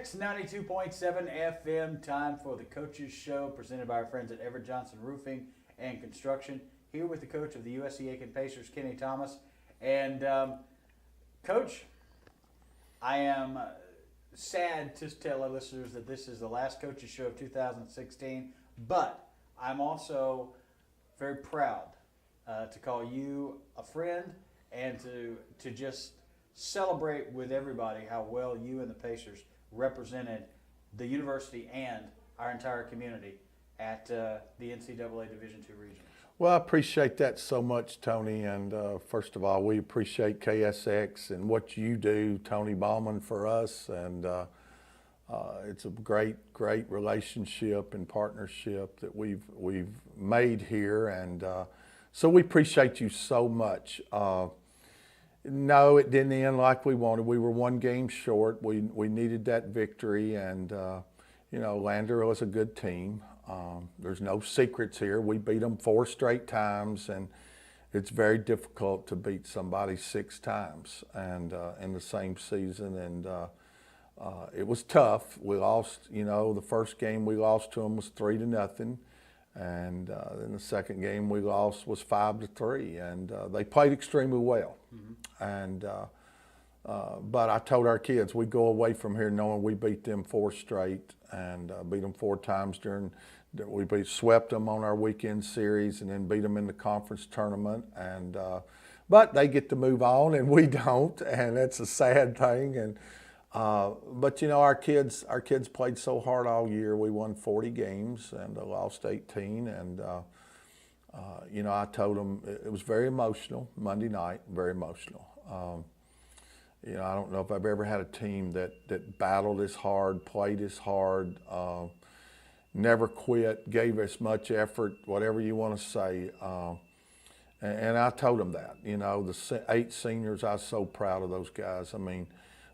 KSX 92.7 FM, time for the Coaches Show, presented by our friends at Everett Johnson Roofing and Construction. Here with the coach of the USC Aiken Pacers, Kenny Thomas. And, Coach, I am sad to tell our listeners that this is the last Coaches Show of 2016, but I'm also very proud to call you a friend and to just celebrate with everybody how well you and the Pacers represented the university and our entire community at the NCAA Division II Regionals. Well, I appreciate that so much, Tony. And first of all, we appreciate KSX and what you do, Tony Ballman, for us. And it's a great relationship and partnership that we've made here. And so we appreciate you so much. No, it didn't end like we wanted. We were one game short. We needed that victory, and you know, Lander was a good team. There's no secrets here. We beat them 4 straight times, and it's very difficult to beat somebody 6 times and in the same season. And it was tough. We lost. You know, the first game we lost to them was 3-0. And then the second game we lost was 5-3, and they played extremely well. Mm-hmm. And but I told our kids we go away from here knowing we beat them 4 straight and beat them 4 times we swept them on our weekend series and then beat them in the conference tournament. And but they get to move on and we don't, and that's a sad thing. And but you know, our kids played so hard all year. We won 40 games and lost 18. And you know, I told them it was very emotional Monday night, very emotional. You know, I don't know if I've ever had a team that battled as hard, played as hard, never quit, gave as much effort, whatever you want to say. And I told them that. You know, the 8 seniors, I was so proud of those guys. I mean,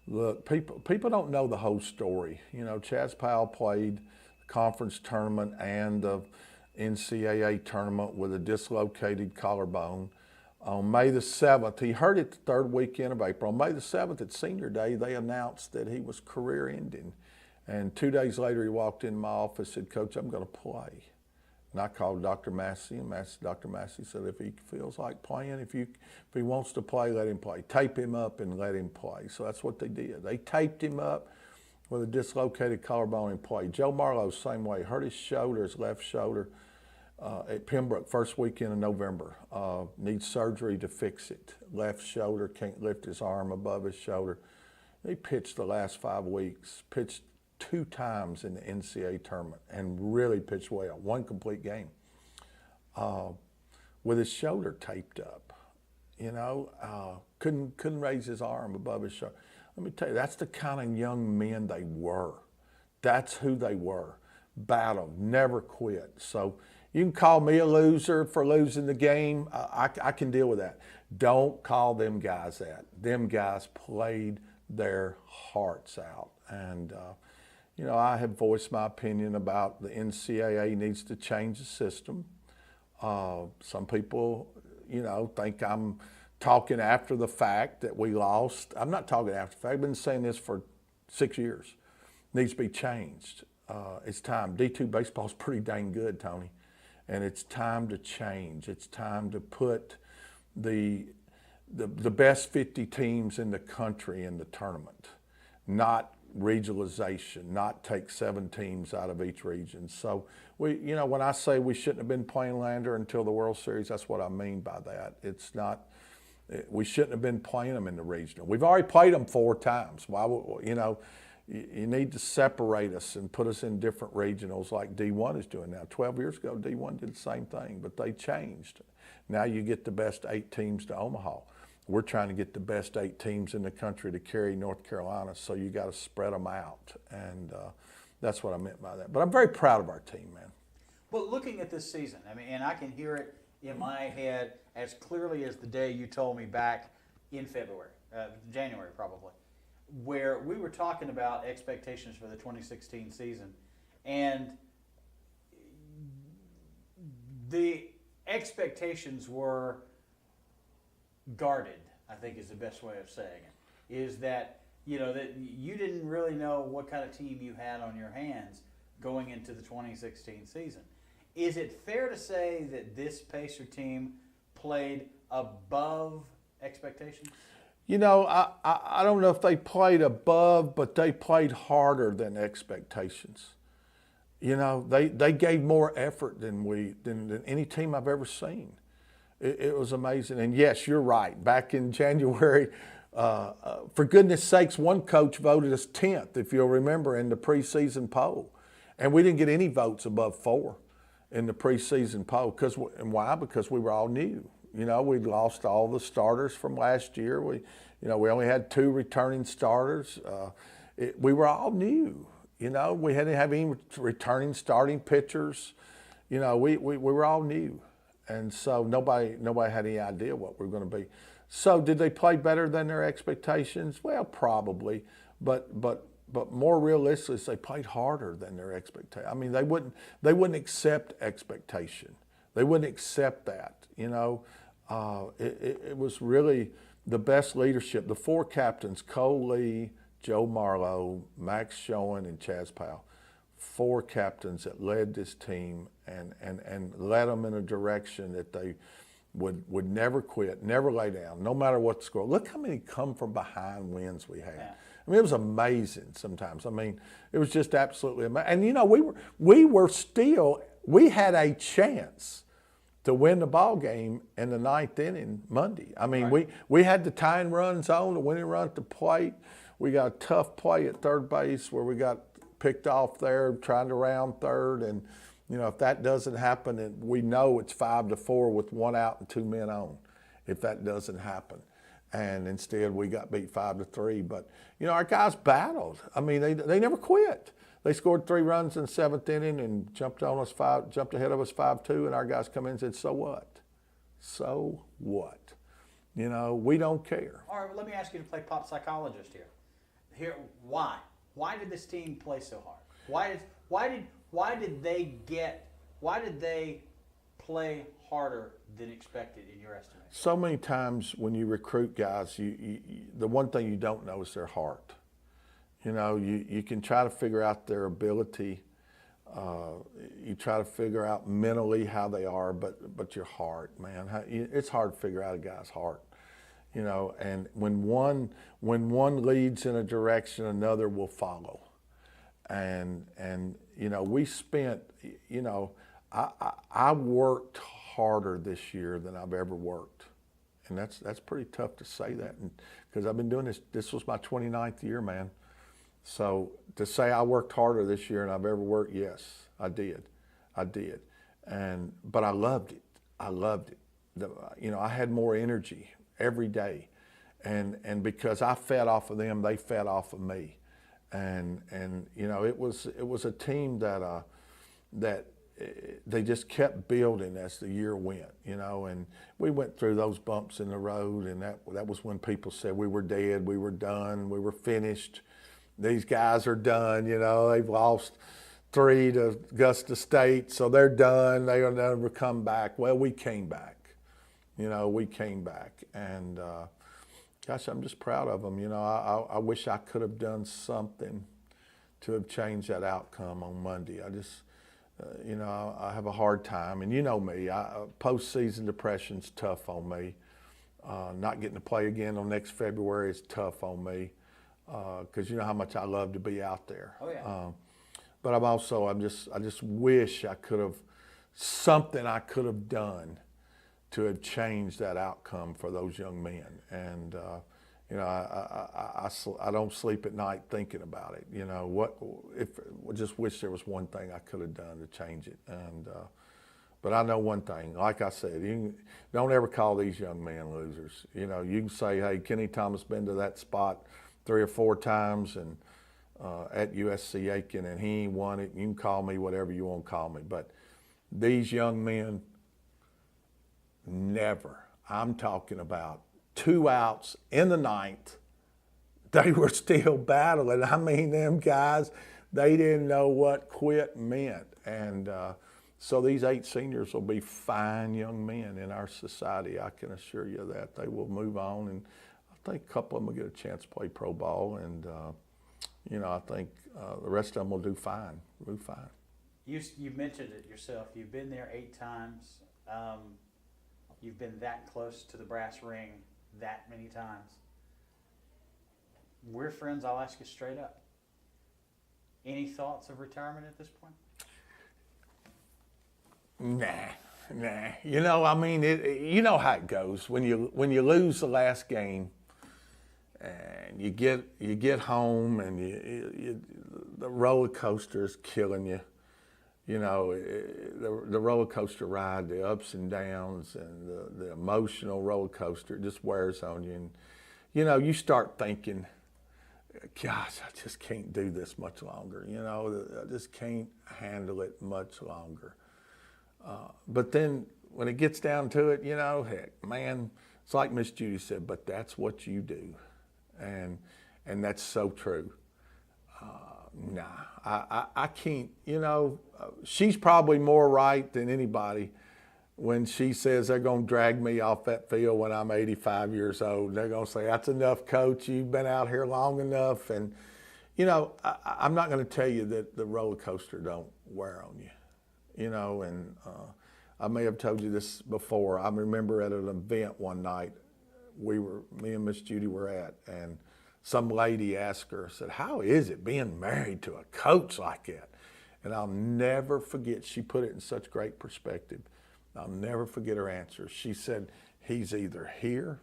look, people don't know the whole story. You know, Chaz Powell played the conference tournament and the NCAA tournament with a dislocated collarbone. On May the 7th, he hurt it the 3rd weekend of April. On May the 7th at senior day, they announced that he was career ending. And 2 days later, he walked in my office and said, "Coach, I'm going to play." And I called Dr. Massey, and Dr. Massey said, if he feels like playing, if he wants to play, let him play. Tape him up and let him play. So that's what they did. They taped him up with a dislocated collarbone and played. Joe Marlowe, same way, hurt his shoulder, his left shoulder at Pembroke, first weekend of November. Needs surgery to fix it. Left shoulder, can't lift his arm above his shoulder. He pitched the last 5 weeks, pitched 2 times in the NCAA tournament and really pitched well, 1 complete game with his shoulder taped up. You know, couldn't raise his arm above his shoulder. Let me tell you, that's the kind of young men they were. That's who they were. Battled, never quit. So you can call me a loser for losing the game. I can deal with that. Don't call them guys that. Them guys played their hearts out. And you know, I have voiced my opinion about the NCAA needs to change the system. Some people, you know, think I'm talking after the fact that we lost. I'm not talking after the fact. I've been saying this for 6 years. It needs to be changed. It's time. D2 baseball is pretty dang good, Tony, and it's time to change. It's time to put the best 50 teams in the country in the tournament, not regionalization, not take 7 teams out of each region. So you know, when I say we shouldn't have been playing Lander until the World Series, that's what I mean by that. It's not, we shouldn't have been playing them in the regional. We've already played them 4 times. Why would, you know, you need to separate us and put us in different regionals like D1 is doing now. 12 years ago, D1 did the same thing, but they changed. Now you get the best 8 teams to Omaha. We're trying to get the best 8 teams in the country to carry North Carolina, so you got to spread them out, and that's what I meant by that. But I'm very proud of our team, man. Well, looking at this season, I mean, and I can hear it in my head as clearly as the day you told me back in February, January probably, where we were talking about expectations for the 2016 season, and the expectations were guarded, I think is the best way of saying it, is that that you didn't really know what kind of team you had on your hands going into the 2016 season. Is it fair to say that this Pacer team played above expectations? I don't know if they played above, but they played harder than expectations. They gave more effort than any team I've ever seen. It was amazing. And yes, you're right. Back in January, for goodness sakes, one coach voted us 10th, if you'll remember, in the preseason poll. And we didn't get any votes above 4 in the preseason poll. And why? Because we were all new. We'd lost all the starters from last year. We only had 2 returning starters. We were all new. We hadn't have any returning starting pitchers. We were all new. And so nobody had any idea what we were going to be. So did they play better than their expectations? Well, probably, but more realistically, they played harder than their expectations. I mean, they wouldn't accept expectation. They wouldn't accept that. It was really the best leadership. The 4 captains, Cole Lee, Joe Marlowe, Max Schoen, and Chaz Powell. 4 captains that led this team and led them in a direction that they would never quit, never lay down, no matter what the score. Look how many come from behind wins we had. Yeah. I mean, it was amazing sometimes. I mean, it was just absolutely amazing. And we had a chance to win the ball game in the 9th inning Monday. I mean, right. we had the tying run zone, the winning run at the plate. We got a tough play at third base where we got picked off there trying to round third. And, if that doesn't happen, we know it's 5-4 with 1 out and 2 men on if that doesn't happen. And instead we got beat 5-3. But, our guys battled. I mean, they never quit. They scored 3 runs in the 7th inning and jumped ahead of us 5-2, and our guys come in and said, so what? So what? We don't care. All right, well, let me ask you to play pop psychologist here. Why? Why did this team play so hard? Why did they play harder than expected in your estimation? So many times when you recruit guys, the one thing you don't know is their heart. You can try to figure out their ability. You try to figure out mentally how they are, but your heart, man, it's hard to figure out a guy's heart. And when one leads in a direction, another will follow. And we spent, I worked harder this year than I've ever worked. And that's pretty tough to say that, because I've been doing this was my 29th year, man. So to say I worked harder this year than I've ever worked, yes, I did. But I loved it. I had more energy every day. And because I fed off of them, they fed off of me. And it was a team that they just kept building as the year went, and we went through those bumps in the road, and that was when people said we were dead, we were done, we were finished. These guys are done, they've lost 3 to Augusta State, so they're done, they'll never come back. Well, we came back, and gosh, I'm just proud of them. I wish I could have done something to have changed that outcome on Monday. I just, I have a hard time. And you know me, postseason depression's tough on me. Not getting to play again on next February is tough on me, because you know how much I love to be out there. Oh, yeah. But I just wish I could have, something I could have done to have changed that outcome for those young men. And, I don't sleep at night thinking about it. I just wish there was one thing I could have done to change it. And, but I know one thing, like I said, don't ever call these young men losers. You can say, hey, Kenny Thomas been to that spot 3 or 4 times and at USC Aiken, and he ain't won it. You can call me whatever you want to call me. But these young men, never. I'm talking about 2 outs in the 9th. They were still battling. I mean, them guys, they didn't know what quit meant. And so these 8 seniors will be fine young men in our society. I can assure you that. They will move on, and think a couple of them will get a chance to play pro ball, and I think the rest of them will do fine. Do fine. You mentioned it yourself. You've been there 8 times. You've been that close to the brass ring that many times. We're friends. I'll ask you straight up. Any thoughts of retirement at this point? Nah. You know how it goes when you lose the last game, and you get home, and the roller coaster is killing you. The roller coaster ride, the ups and downs, and the emotional roller coaster just wears on you. And, you start thinking, gosh, I just can't do this much longer. I just can't handle it much longer. But then when it gets down to it, heck, man, it's like Miss Judy said, but that's what you do. And that's so true. I can't, she's probably more right than anybody when she says they're going to drag me off that field when I'm 85 years old. They're going to say, that's enough, coach. You've been out here long enough. And, I'm not going to tell you that the roller coaster don't wear on you, and I may have told you this before. I remember at an event one night, me and Miss Judy were at, and some lady asked her, said, how is it being married to a coach like that? And I'll never forget, she put it in such great perspective. I'll never forget her answer. She said, he's either here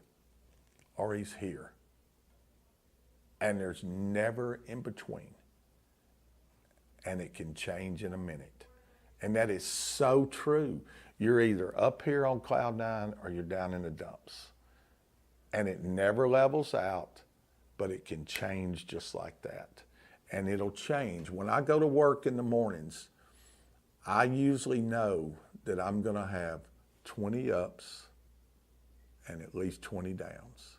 or he's here. And there's never in between. And it can change in a minute. And that is so true. You're either up here on cloud 9 or you're down in the dumps. And it never levels out, but it can change just like that. And it'll change. When I go to work in the mornings, I usually know that I'm going to have 20 ups and at least 20 downs.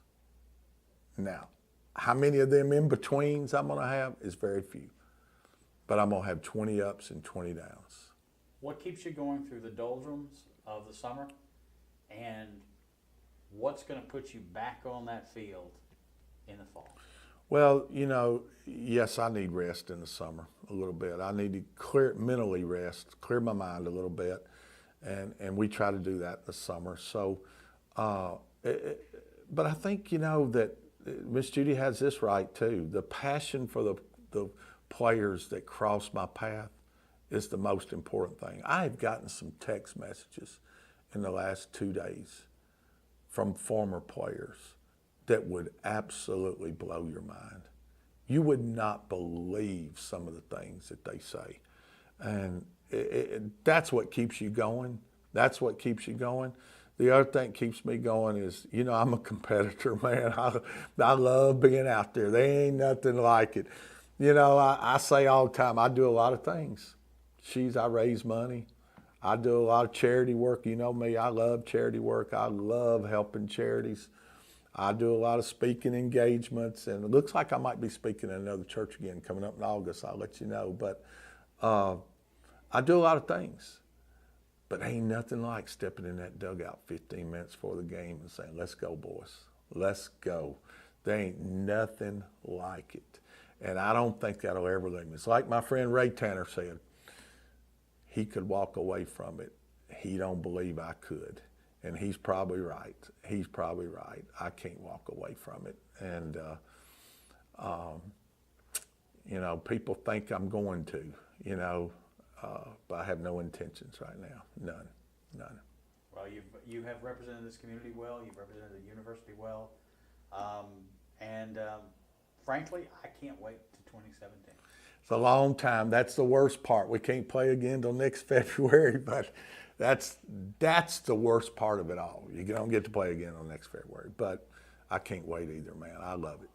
Now, how many of them in betweens I'm going to have is very few. But I'm going to have 20 ups and 20 downs. What keeps you going through the doldrums of the summer? And what's going to put you back on that field in the fall? Well, yes, I need rest in the summer a little bit. I need to mentally rest, clear my mind a little bit, and we try to do that in the summer. So, but I think, that Miss Judy has this right too. The passion for the players that cross my path is the most important thing. I have gotten some text messages in the last 2 days from former players that would absolutely blow your mind. You would not believe some of the things that they say. And that's what keeps you going. That's what keeps you going. The other thing that keeps me going is, I'm a competitor, man. I love being out there. There ain't nothing like it. I say all the time, I do a lot of things. I raise money. I do a lot of charity work. You know me, I love charity work. I love helping charities. I do a lot of speaking engagements, and it looks like I might be speaking in another church again coming up in August. I'll let you know. But I do a lot of things. But ain't nothing like stepping in that dugout 15 minutes before the game and saying, let's go, boys. Let's go. There ain't nothing like it. And I don't think that'll ever leave me. It's like my friend Ray Tanner said. He could walk away from it. He don't believe I could. And he's probably right. He's probably right. I can't walk away from it. And, people think I'm going to, but I have no intentions right now. None. Well, you have represented this community well. You've represented the university well. Frankly, I can't wait to 2017. It's a long time. That's the worst part. We can't play again till next February, but that's the worst part of it all. You don't get to play again till next February, but I can't wait either, man. I love it.